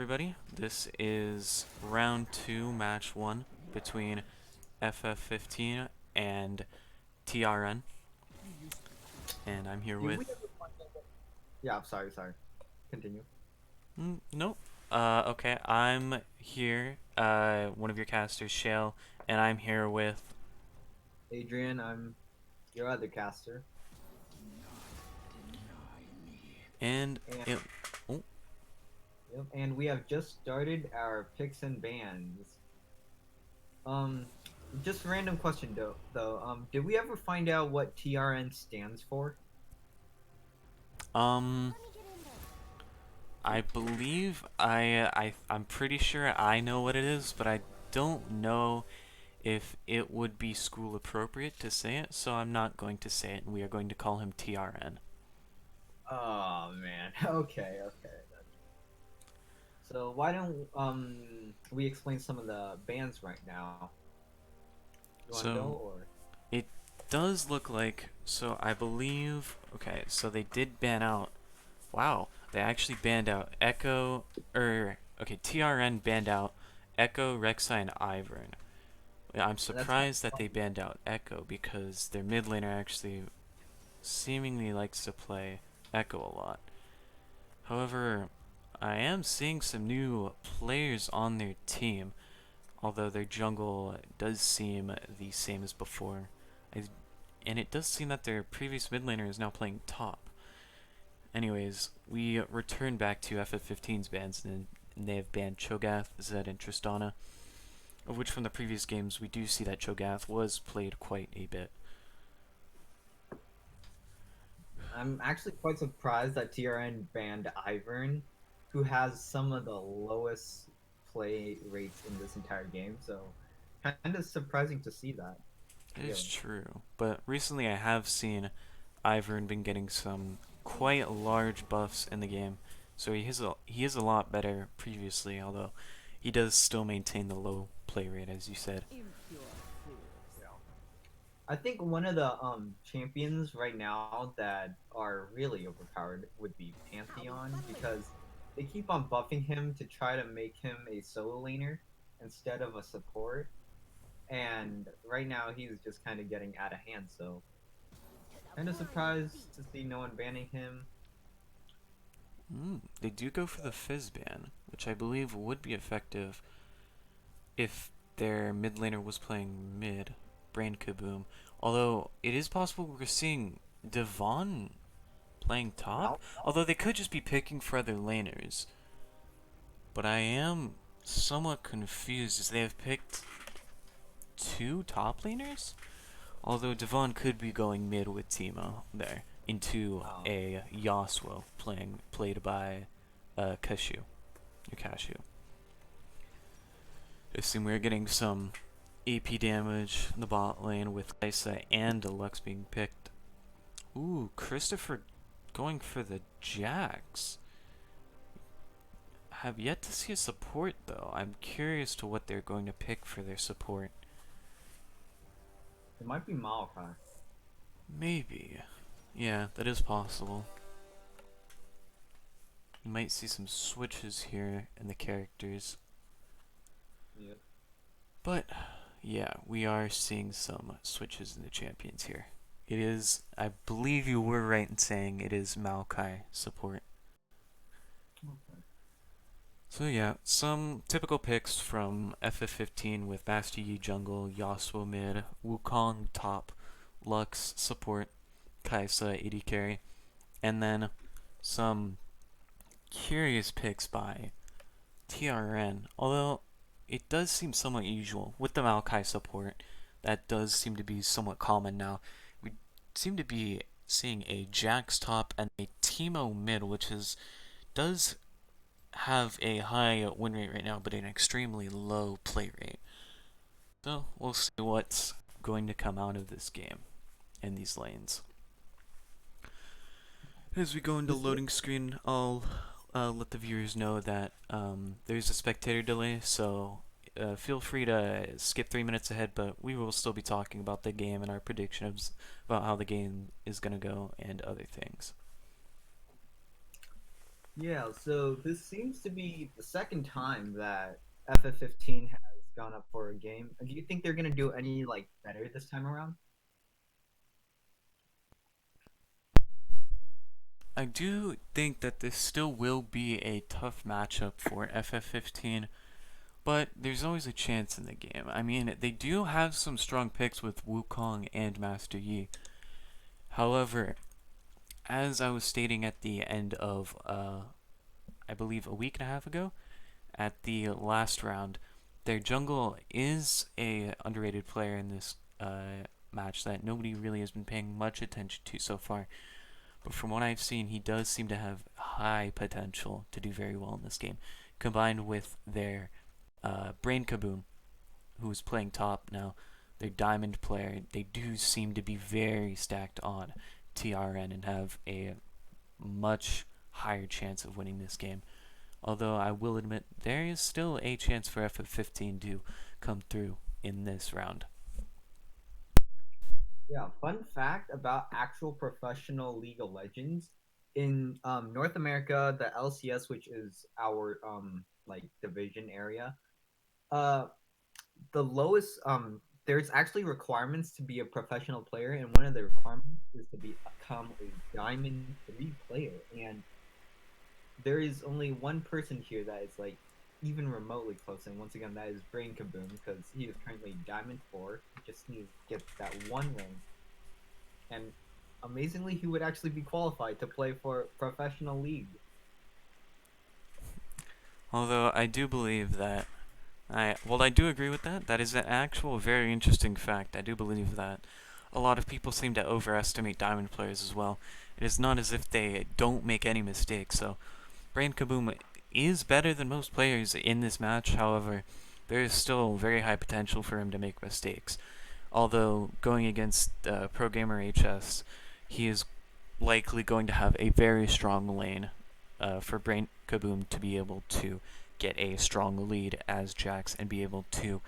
everybody. This is round 2, match 1 between FF15 and TRN. And I'm here Do we with... ever find out what... Yeah, I'm sorry. Continue. Nope. Okay, I'm here, one of your casters, Shale, and I'm here with... Adrian, I'm your other caster. And... And It, oh, yep, and we have just started our picks and bans. Um just a random question though. Did we ever find out what TRN stands for? um... I believe I'm pretty sure I know what it is, but I don't know if it would be school appropriate to say it, so I'm not going to say it, and we are going to call him TRN. Oh man. Okay. So why don't we explain some of the bans right now? You want to go So or it does look like, so I believe, okay, so they did ban out, wow, they actually banned out Echo, okay, TRN banned out Echo, Rek'Sai, and Ivern. I'm that's kind surprised that of they funny. banned out Echo because their mid laner actually seemingly likes to play Echo a lot. However, I am seeing some new players on their team, although their jungle does seem the same as before. I, and it does seem that their previous mid laner is now playing top. Anyways, we return back to FF15's bans, and they have banned Cho'Gath, Zed, and Tristana, of which from the previous games we do see that Cho'Gath was played quite a bit. I'm actually quite surprised that TRN banned Ivern, who has some of the lowest play rates in this entire game. So, kind of surprising to see that. It is Really. true, but recently I have seen Ivern been getting some quite large buffs in the game, so he is a lot better previously, although he does still maintain the low play rate, as you said. Yeah. I think one of the champions right now that are really overpowered would be Pantheon because they keep on buffing him to try to make him a solo laner instead of a support. And right now he's just kind of getting out of hand. So kind of surprised to see no one banning him. They do go for the Fizz ban, which I believe would be effective if their mid laner was playing mid, Brain Kaboom. Although it is possible we're seeing Dvann playing top, Mal- although they could just be picking for other laners. But I am somewhat confused as they have picked two top laners? Although Dvann could be going mid with Timo there into um, a Joesph played by Kashew. I assume we're getting some AP damage in the bot lane with Lysa and Deluxe being picked. Ooh, Christofuur going for the Jax. Have yet to see a support though. I'm curious to what they're going to pick for their support. it might be Maokai. Maybe. Yeah, that is possible. You might see some switches here in the characters. Yep. But, yeah, we are seeing some switches in the champions here. It is, I believe you were right in saying it is Maokai support. Okay. So yeah, some typical picks from FF15 with Master Yi jungle, Yasuo mid, Wukong top, Lux support, Kaisa AD carry, and then some curious picks by TRN, although it does seem somewhat usual with the Maokai support. That does seem to be somewhat common now. We seem to be seeing a Jax top and a Teemo mid, which does have a high win rate right now, but an extremely low play rate. So we'll see what's going to come out of this game in these lanes. As we go into Is there loading screen, I'll let the viewers know that there's a spectator delay, so feel free to skip 3 minutes ahead, but we will still be talking about the game and our predictions about how the game is going to go and other things. Yeah, so this seems to be the second time that FF15 has gone up for a game. Do you think they're gonna do any like better this time around? I do think that this still will be a tough matchup for FF15, but there's always a chance in the game. I mean, they do have some strong picks with Wukong and Master Yi. However, as I was stating at the end of, I believe a week and a half ago, at the last round, their jungle is a underrated player in this match that nobody really has been paying much attention to so far. But from what I've seen, he does seem to have high potential to do very well in this game, combined with their Brain Kaboom, who is playing top now. Their diamond player, they do seem to be very stacked on TRN and have a much higher chance of winning this game. Although I will admit there is still a chance for FF15 to come through in this round. Yeah, fun fact about actual professional League of Legends in North America, the LCS, which is our like division area, uh, the lowest there's actually requirements to be a professional player, and one of the requirements is to become a Diamond 3 player. And there is only one person here that is like even remotely close, and once again, that is Brain Kaboom because he is currently Diamond 4. He just needs to get that one rank, and amazingly, he would actually be qualified to play for professional league. Although I do believe that I do agree with that. That is an actual very interesting fact. I do believe that a lot of people seem to overestimate diamond players as well. It is not as if they don't make any mistakes. So Brain Kaboom is better than most players in this match. However, there is still very high potential for him to make mistakes. Although going against Pro Gamer HS, he is likely going to have a very strong lane for Brain Kaboom to be able to get a strong lead as Jax and be able to,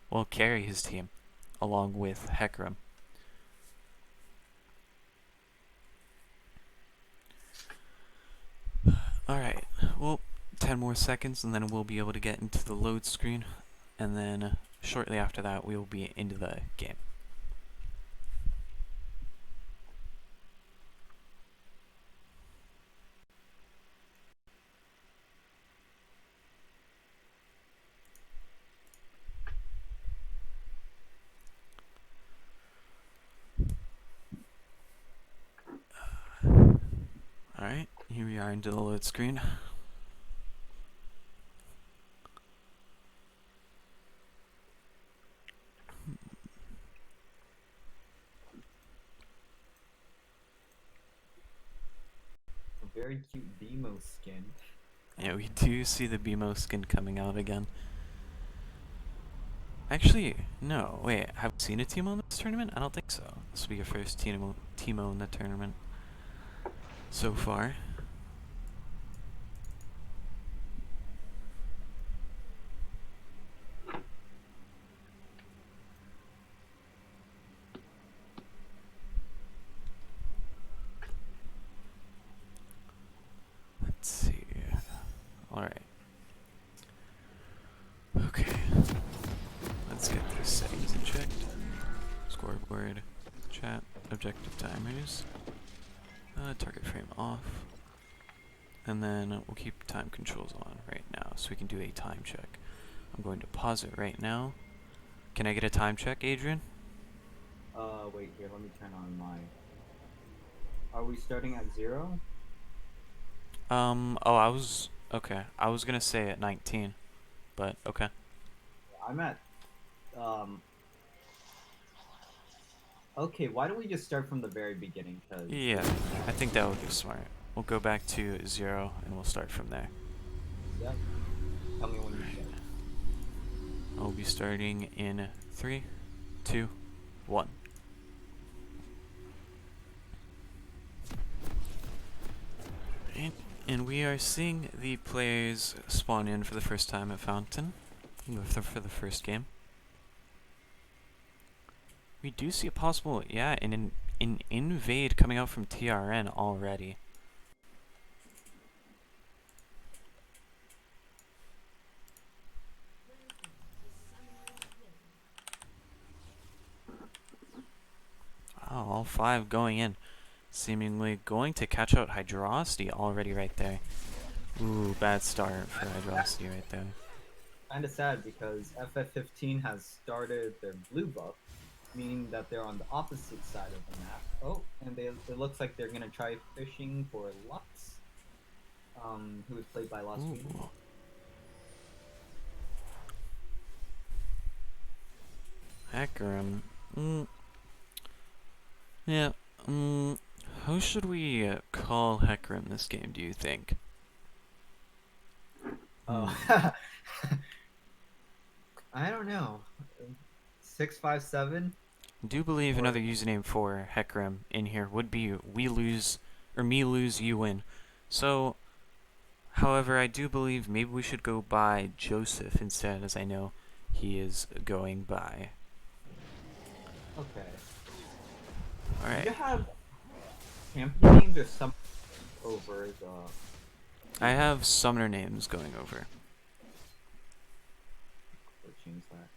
well, carry his team along with Hecarim. Alright, well, 10 more seconds and then we'll be able to get into the load screen, and then shortly after that we will be into the game. Alright, here we are into the load screen. A very cute Demo skin. Yeah, we do see the BMO skin coming out again. Actually, no, wait, have we seen a Teemo in this tournament? I don't think so. This will be your first Teemo in the tournament so far. Let's see. Alright. Okay. Let's get these settings checked. Scoreboard, chat, objective timers, target frame off, and then we'll keep time controls on right now so we can do a time check. I'm going to pause it right now. Can I get a time check, Adrian? Wait here. Let me turn on my. Are we starting at 0? Oh, I was gonna say at 19, but okay. I'm at. Um. Okay, why don't we just start from the very beginning? Cause. Yeah, I think that would be smart. We'll go back to 0 and we'll start from there. Yep. Tell me when you start. I'll be starting in 3, 2, 1. And we are seeing the players spawn in for the first time at Fountain for the first game. We do see a possible, yeah, an invade coming out from TRN already. all 5 going in. Seemingly going to catch out Hydrocity already right there. Ooh, bad start for Hydrocity right there. Kind of sad because FF15 has started their blue buff, meaning that they're on the opposite side of the map. Oh, and it looks like they're gonna try fishing for Lux, who was played by Lost Venus. Hecarim. Yeah. Who should we call Hecarim this game, do you think? I don't know. 657. I do believe another username for Hecarim in here would be we lose, or me lose, you win. So, however, I do believe maybe we should go by Joesph instead, as I know he is going by. Okay. Alright. Do you have champion names or some over the... I have summoner names going over. We'll change that.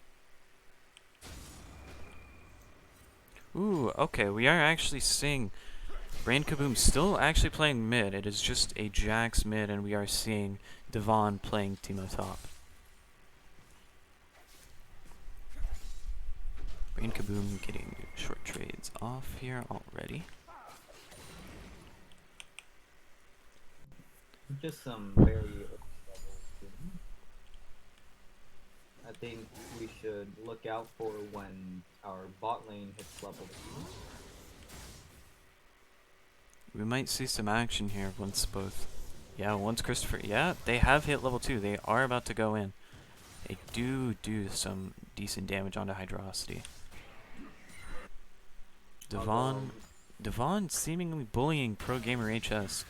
Ooh, okay, we are actually seeing Brain Kaboom still actually playing mid. It is just a Jax mid, and we are seeing Dvann playing Teemo top. Brain Kaboom getting short trades off here already. Just some very level things. I think we should look out for when our bot lane hits level 2. We might see some action here once both. Yeah, once Christofuur. Yeah, they have hit level 2. They are about to go in. They do some decent damage onto Hydrocity. Dvann seemingly bullying Pro Gamer HS.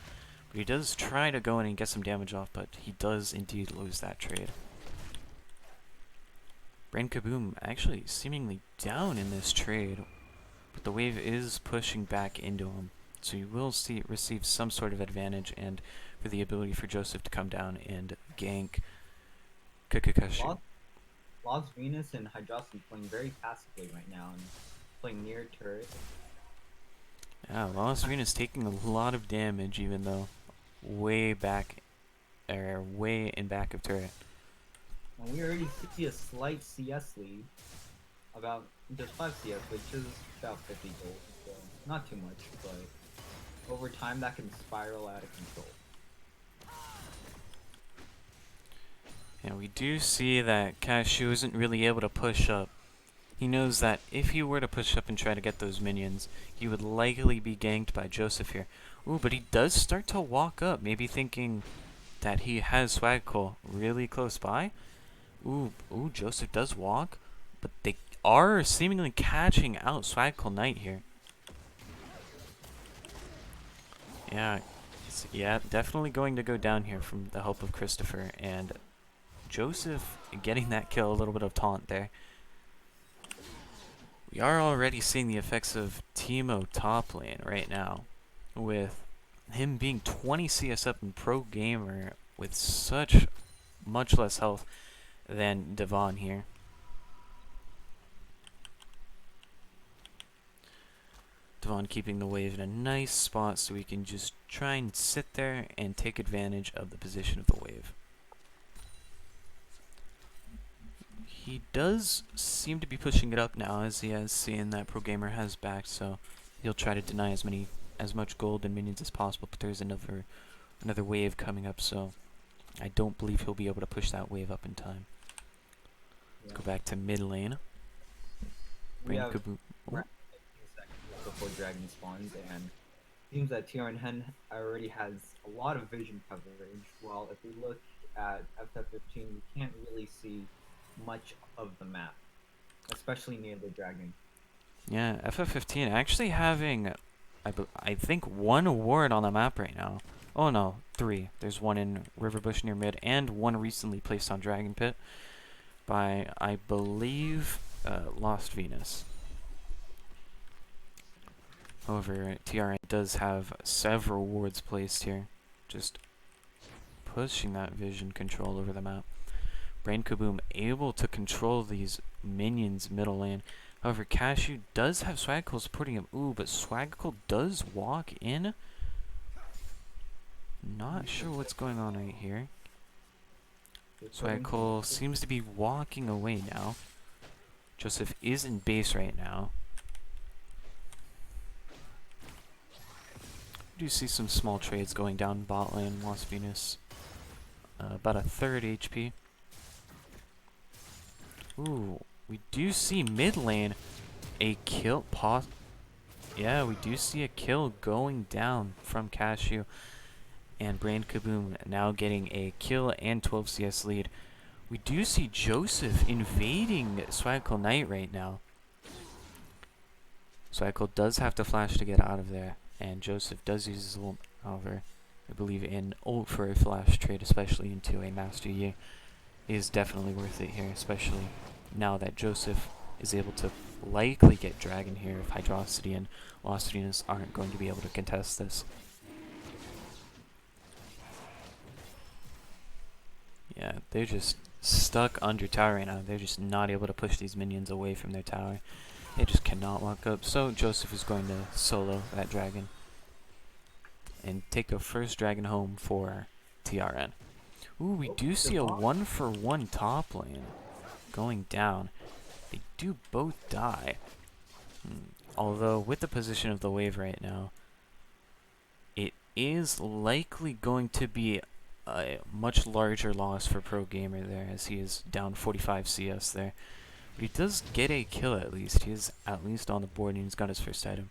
But he does try to go in and get some damage off, but he does indeed lose that trade. Brain Kaboom actually seemingly down in this trade, but the wave is pushing back into him. So you will receive some sort of advantage, and for the ability for Joesph to come down and gank kkkashew. Lost Venus and Hydrocity playing very passively right now and playing near turret. Yeah, Lost Venus taking a lot of damage, even though way back, or way in back of turret. And we already see a slight CS lead, about just 5 CS, which is about 50 gold, so not too much, but over time that can spiral out of control. Yeah, we do see that Kashew isn't really able to push up. He knows that if he were to push up and try to get those minions, he would likely be ganked by Joesph here. Ooh, but he does start to walk up, maybe thinking that he has swaggicalKnight really close by. Ooh, Joesph does walk, but they are seemingly catching out swaggicalKnight here. Yeah, definitely going to go down here from the help of Christofuur, and Joesph getting that kill, a little bit of taunt there. We are already seeing the effects of Teemo top lane right now, with him being 20 CS up in Pro Gamer with such much less health than Dvann here. Dvann keeping the wave in a nice spot so we can just try and sit there and take advantage of the position of the wave. He does seem to be pushing it up now, as he has seen that Pro Gamer has backed, so he'll try to deny as much gold and minions as possible, but there's another wave coming up, so I don't believe he'll be able to push that wave up in time. Let's go back to mid lane. We have Kaboom. before Dragon spawns, and it seems that TRN already has a lot of vision coverage, while if we look at FF15, we can't really see much of the map, especially near the dragon. Yeah, FF15 actually having, I think, 1 ward on the map right now. Oh no, 3. There's 1 in Riverbush near mid, and 1 recently placed on Dragon Pit by, I believe, Lost Venus. However, TRN does have several wards placed here, just pushing that vision control over the map. Brain Kaboom able to control these minions middle lane. However, kkkashew does have swaggicalKnight supporting him. Ooh, but swaggicalKnight does walk in. Not sure what's going on right here. swaggicalKnight seems to be walking away now. Joesph is in base right now. Do see some small trades going down bot lane. Lost Venus about a third HP. Ooh, we do see mid lane a kill. Yeah, we do see a kill going down from kkkashew, and Brain Kaboom now getting a kill and 12 CS lead. We do see Joesph invading swaggicalKnight right now. swaggicalKnight does have to flash to get out of there, and Joesph does use his ult, however, I believe an ult for a flash trade, especially into a Master Yi, is definitely worth it here, especially now that Joesph is able to likely get Dragon here if Hydrocity and Lost Venus aren't going to be able to contest this. Yeah, they're just stuck under tower right now. They're just not able to push these minions away from their tower. They just cannot walk up. So Joesph is going to solo that dragon and take the first dragon home for TRN. Ooh, we do see a 1-for-1 top lane going down. They do both die. Although with the position of the wave right now, it is likely going to be a much larger loss for Pro Gamer there, as he is down 45 CS there. But he does get a kill at least. He is at least on the board and he's got his first item.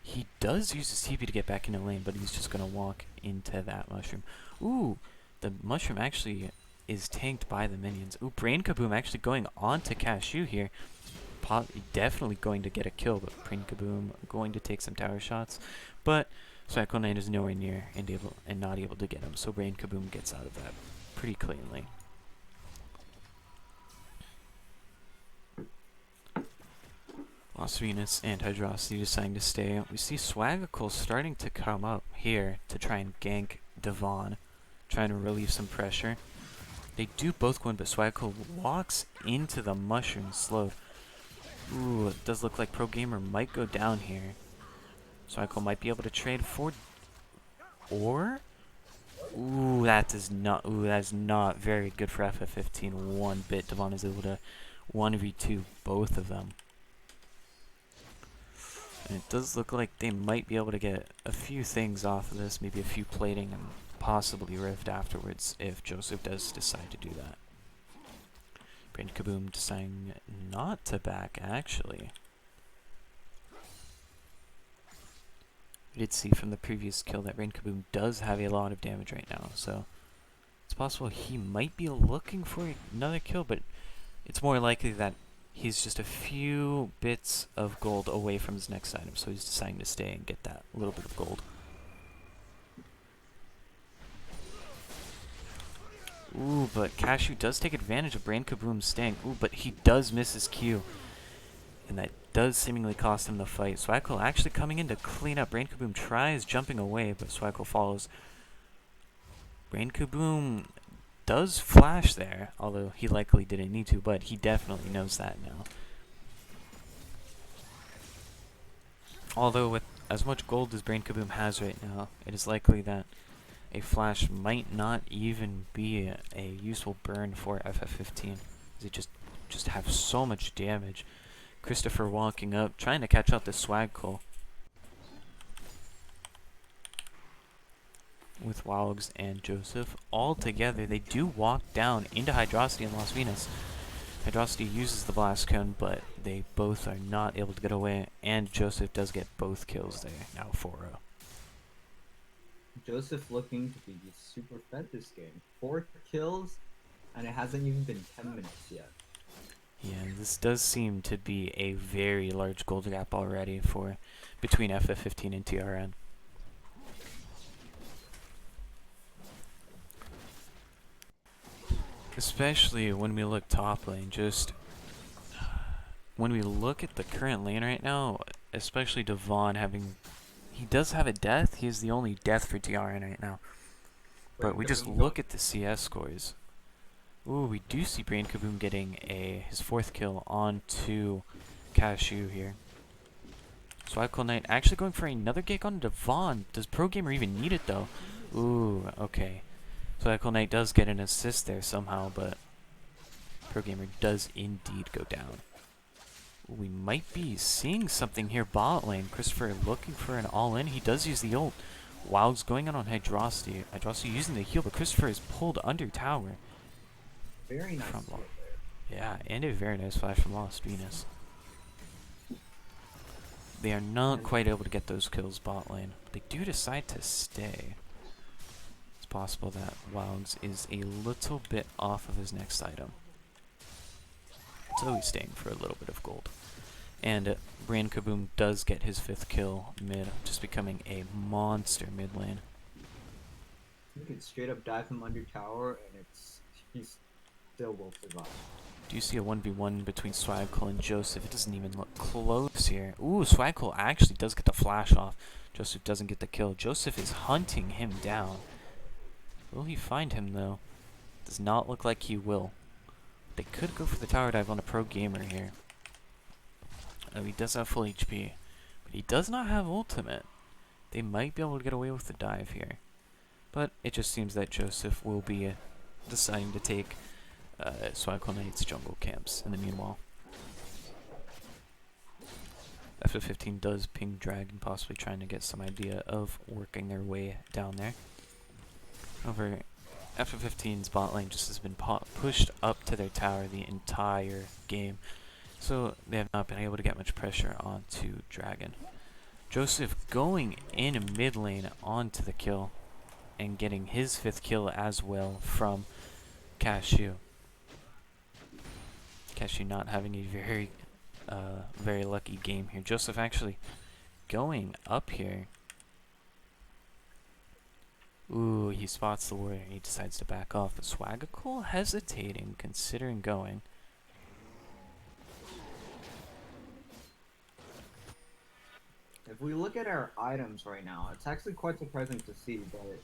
He does use his TP to get back into lane, but he's just going to walk into that mushroom. Ooh, the mushroom actually is tanked by the minions. Ooh, Brain Kaboom actually going on to kkkashew here. Definitely going to get a kill, but Brain Kaboom going to take some tower shots. But swaggicalKnight is nowhere near and not able to get him, so Brain Kaboom gets out of that pretty cleanly. Lost Venus and Hydrocity deciding to stay. We see swaggicalKnight starting to come up here to try and gank Dvann, trying to relieve some pressure. They do both go in, but swaggicalKnight walks into the mushroom slow. Ooh, it does look like Pro Gamer might go down here. swaggicalKnight might be able to trade for, or ooh, that is not very good for FF15 one bit. Dvann is able to 1v2 both of them. And it does look like they might be able to get a few things off of this, maybe a few plating and possibly Rift afterwards if Joesph does decide to do that. Brain Kaboom deciding not to back, actually. We did see from the previous kill that Brain Kaboom does have a lot of damage right now, so it's possible he might be looking for another kill, but it's more likely that he's just a few bits of gold away from his next item, so he's deciding to stay and get that little bit of gold. Ooh, but kkkashew does take advantage of Brain Kaboom's staying. Ooh, but he does miss his Q, and that does seemingly cost him the fight. swaggicalKnight actually coming in to clean up. Brain Kaboom tries jumping away, but swaggicalKnight follows. Brain Kaboom does flash there, although he likely didn't need to, but he definitely knows that now. Although with as much gold as Brain Kaboom has right now, it is likely that a flash might not even be a useful burn for FF15, as it just have so much damage. Christofuur walking up, trying to catch out the swaggicalKnight with Waolgs and Joesph. All together, they do walk down into Hydrocity and Lost Venus. Hydrocity uses the blast cone, but they both are not able to get away, and Joesph does get both kills there, now 4-0. Joesph looking to be super fed this game. 4 kills, and it hasn't even been 10 minutes yet. Yeah, this does seem to be a very large gold gap already for between FF15 and TRN. Especially when we look top lane, just when we look at the current lane right now, especially Dvann having, he does have a death, he is the only death for TRN right now. But we just look at the CS scores. Ooh, we do see Brain Kaboom getting his 4th kill onto kkkashew here. swaggicalKnight actually going for another gig on Dvann. Does Pro Gamer even need it though? Ooh, okay. swaggicalKnight does get an assist there somehow, but Pro Gamer does indeed go down. We might be seeing something here bot lane. Christofuur looking for an all-in. He does use the ult. Waolgs going out on Hydrocity. Hydrocity using the heal, but Christofuur is pulled under tower. Very nice From hit there. Yeah, and a very nice flash from Lost Venus. They are not quite able to get those kills bot lane. They do decide to stay. It's possible that Waolgs is a little bit off of his next item. So he's staying for a little bit of gold. And Kaboom does get his 5th kill mid, just becoming a monster mid lane. You can straight up dive him under tower, and he still will survive. Do you see a 1v1 between swaggicalKnight and Joesph? It doesn't even look close here. Ooh, swaggicalKnight actually does get the flash off. Joesph doesn't get the kill. Joesph is hunting him down. Will he find him though? Does not look like he will. They could go for the tower dive on a pro gamer here. Oh, he does have full HP, but he does not have ultimate. They might be able to get away with the dive here. But it just seems that Joesph will be deciding to take swaggicalKnight's jungle camps in the meanwhile. FF15 does ping Dragon, possibly trying to get some idea of working their way down there. However, FF15's bot lane just has been pushed up to their tower the entire game, so they have not been able to get much pressure onto Dragon. Joesph going in mid lane onto the kill and getting his 5th kill as well from kkkashew. kkkashew not having a very lucky game here. Joesph actually going up here. Ooh, he spots the warrior and he decides to back off. But swaggicalKnight hesitating, considering going. If we look at our items right now, it's actually quite surprising to see, but it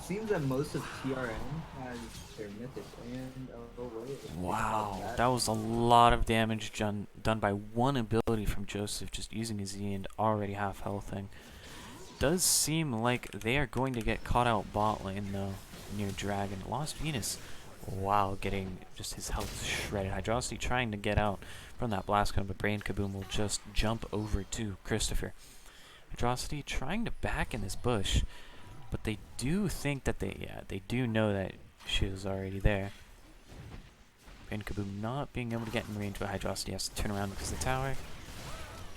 seems that most of TRN has their mythic and Wow, that was a lot of damage done by one ability from Joesph, just using his E and already half healthing. Does seem like they are going to get caught out bot lane though, near Dragon. Lost Venus, wow, getting just his health shredded. Hydrocity trying to get out from that blast cone, but Kaboom will just jump over to Christofuur. Hydrocity trying to back in this bush, but they do think that they do know that she is already there. Kaboom not being able to get in range, but Hydrocity has to turn around because of the tower.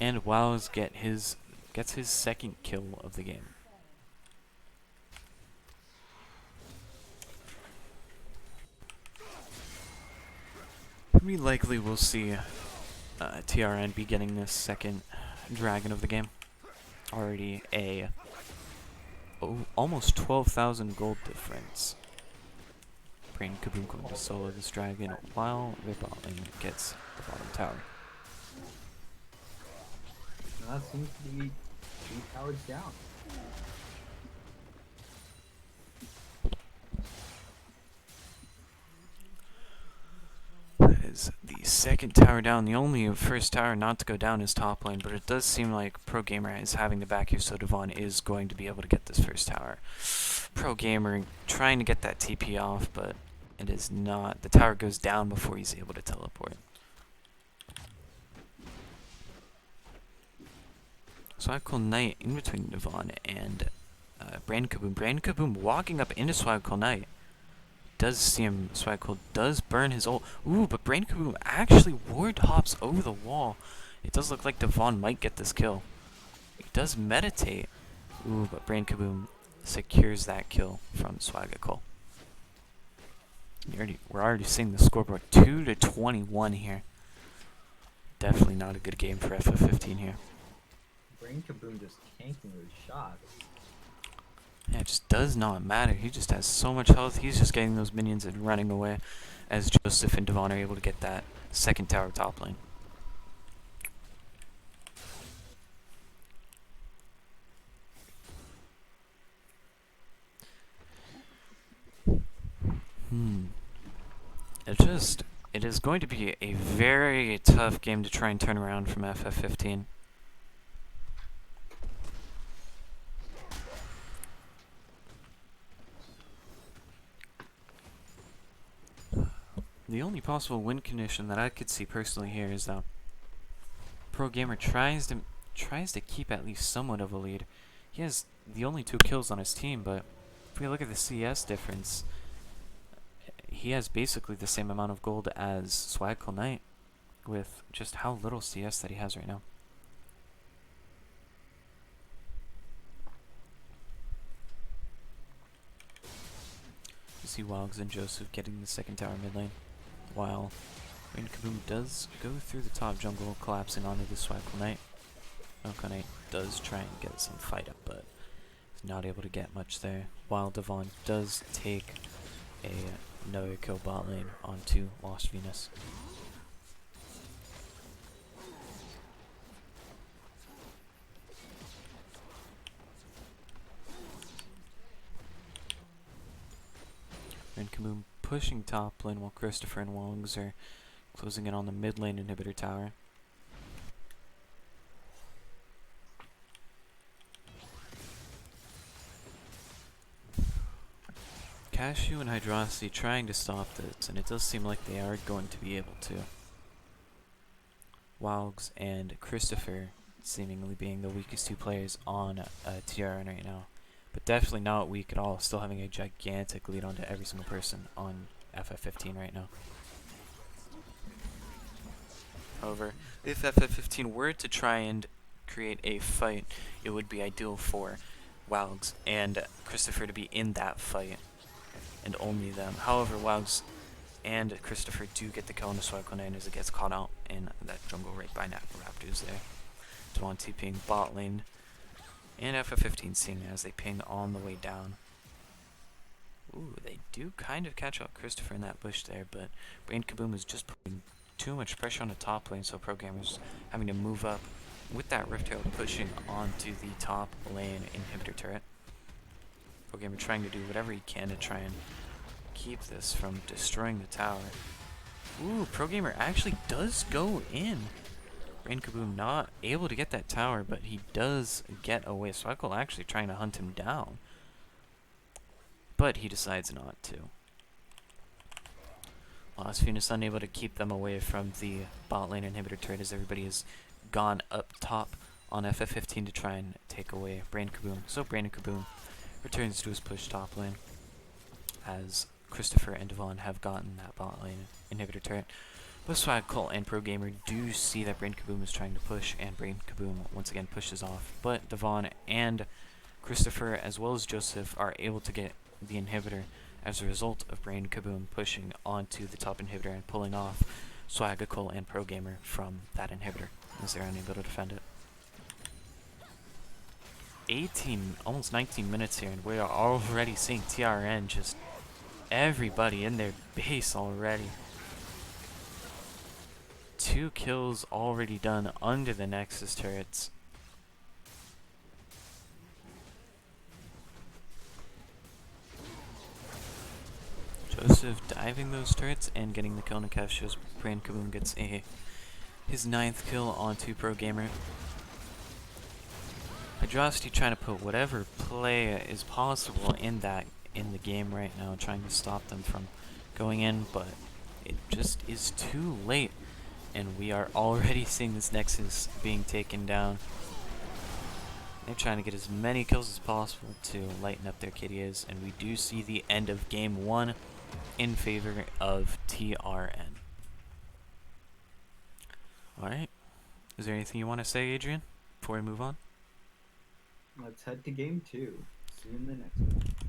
And Waolgs gets his 2nd kill of the game. We likely will see TRN be getting this 2nd dragon of the game. Already a almost 12,000 gold difference. Kaboom going to solo this dragon while their bot lane gets the bottom tower. That seems to be 2 towers down. That is the 2nd tower down. The only 1st tower not to go down is top lane, but it does seem like Pro Gamer is having the back here, so Dvann is going to be able to get this 1st tower. Pro Gamer trying to get that TP off, but it is not. The tower goes down before he's able to teleport. swaggicalKnight in between Dvann and Kaboom. Kaboom walking up into swaggicalKnight. Does see him. swaggicalKnight does burn his ult. Ooh, but Kaboom actually ward hops over the wall. It does look like Dvann might get this kill. He does meditate. Ooh, but Kaboom secures that kill from swaggicalKnight. We're already seeing the scoreboard 2-21 here. Definitely not a good game for FF15 here. Kaboom just tanking those shots. Yeah, it just does not matter. He just has so much health. He's just getting those minions and running away as Joesph and Dvann are able to get that 2nd tower top lane. It is going to be a very tough game to try and turn around from FF15. The only possible win condition that I could see personally here is that Pro Gamer tries to keep at least somewhat of a lead. He has the only 2 kills on his team, but if we look at the CS difference, he has basically the same amount of gold as swaggicalKnight with just how little CS that he has right now. You see Waolgs and Joesph getting the second tower mid lane, while Kaboom does go through the top jungle, collapsing onto the swaggicalKnight. kkkashew does try and get some fight up, but is not able to get much there, while Dvann does take another kill bot lane onto Lost Venus. And Kaboom pushing top lane while Christofuur and Waolgs are closing in on the mid lane inhibitor tower. Kkkashew and Hydrocity trying to stop this, and it does seem like they are going to be able to. Waolgs and Christofuur seemingly being the weakest 2 players on TRN right now. But definitely not weak at all, still having a gigantic lead onto every single person on FF15 right now. However, if FF15 were to try and create a fight, it would be ideal for Waolgs and Christofuur to be in that fight, and only them. However, Waolgs and Christofuur do get the kill on the swaggicalKnight as it gets caught out in that jungle right by Raptors there. Dvann TPing bot lane, and FF15 seeing as they ping on the way down. Ooh, they do kind of catch out Christofuur in that bush there, but Kaboom is just putting too much pressure on the top lane, so Pro Gamer's having to move up with that Rift Herald pushing onto the top lane inhibitor turret. Pro Gamer trying to do whatever he can to try and keep this from destroying the tower. Ooh, Pro Gamer actually does go in. Kaboom not able to get that tower, but he does get away. swaggicalKnight actually trying to hunt him down, but he decides not to. Lost Venus unable to keep them away from the bot lane inhibitor turret as everybody has gone up top on FF15 to try and take away Kaboom. So Kaboom returns to his push top lane as Christofuur and Dvann have gotten that bot lane inhibitor turret. But swaggicalKnight and Pro Gamer do see that Kaboom is trying to push, and Kaboom once again pushes off. But Dvann and Christofuur as well as Joesph are able to get the inhibitor as a result of Kaboom pushing onto the top inhibitor and pulling off swaggicalKnight and Pro Gamer from that inhibitor as they're unable to defend it. 18, almost 19 minutes here, and we are already seeing TRN just everybody in their base already. 2 kills already done under the Nexus turrets. Joesph diving those turrets and getting the kill on kkkashew as Kaboom gets his 9th kill onto Pro Gamer. Hydrocity trying to put whatever play is possible in the game right now, trying to stop them from going in, but it just is too late, and we are already seeing this Nexus being taken down. They're trying to get as many kills as possible to lighten up their KDAs, and we do see the end of game 1 in favor of TRN. Alright, is there anything you want to say, Adrian, before we move on? Let's head to game 2. See you in the next one.